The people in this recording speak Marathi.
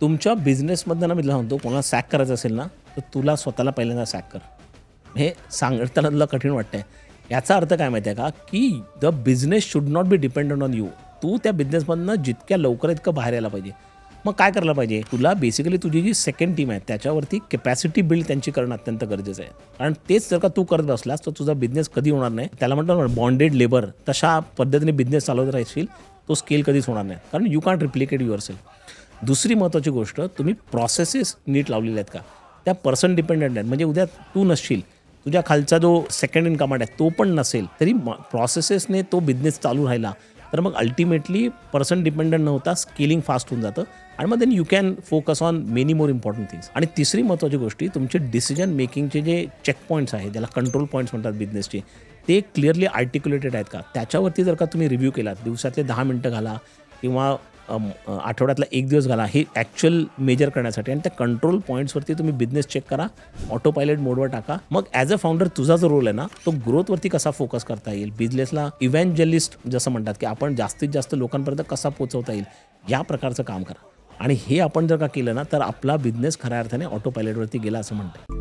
तुमच्या बिझनेसमधनं ना मी तुला सांगतो कोणाला सॅक करायचं असेल ना, तर तुला स्वतःला पहिल्यांदा सॅक कर. हे सांगताना तुला कठीण वाटतंय. याचा अर्थ काय माहिती आहे का, की the business should not be dependent on you. तू त्या बिझनेसमधनं जितक्या लवकर इतकं बाहेर यायला पाहिजे. मग काय करायला पाहिजे? तुला बेसिकली तुझी जी सेकंड टीम आहे त्याच्यावरती कॅपॅसिटी बिल्ड त्यांची करणं अत्यंत गरजेचं आहे. कारण तेच जर का तू करत बसलास तर तुझा बिझनेस कधी होणार नाही. त्याला म्हणतो ना बॉन्डेड लेबर, तशा पद्धतीने बिझनेस चालवत राहशील, तो स्केल कधीच होणार नाही. कारण यू कॅन्ट रिप्लिकेट युअरसेल्फ. दुसरी महत्त्वाची गोष्ट, तुम्ही प्रोसेसेस नीट लावलेल्या आहेत का? त्या पर्सन डिपेंडंट आहेत. म्हणजे उद्या तू नसशील, तुझ्या खालचा जो सेकंड इन कमांड आहे तो पण नसेल, तरी प्रोसेसेसने तो बिझनेस चालू राहिला, तर मग अल्टिमेटली पर्सन डिपेंडंट न होता स्केलिंग फास्ट होऊन जातं आणि मग then you can focus on many more important things. आणि तिसरी महत्त्वाची गोष्टी, तुमचे डिसिजन मेकिंगचे जे चेक पॉईंट्स आहेत, ज्याला कंट्रोल पॉईंट्स म्हणतात बिझनेसचे, ते क्लिअरली आर्टिक्युलेटेड आहेत का? त्याच्यावरती जर का तुम्ही रिव्ह्यू केलात, दिवसातले 10 मिनटं घाला किंवा आठवड्यातला 1 दिवस घाला, हे ॲक्च्युअल मेजर करण्यासाठी. आणि त्या कंट्रोल पॉईंट्सवरती तुम्ही बिझनेस चेक करा, ऑटो पायलट मोडवर टाका. मग ॲज अ फाउंडर तुझा जो रोल आहे ना, तो ग्रोथवरती कसा फोकस करता येईल, बिझनेसला इव्हँजलिस्ट जसं म्हणतात, की आपण जास्तीत जास्त लोकांपर्यंत कसा पोहोचवता येईल, या प्रकारचं काम करा. आणि हे आपण जर का केलं ना, तर आपला बिझनेस खऱ्या अर्थाने ऑटो पायलटवरती गेला असं म्हणता येईल.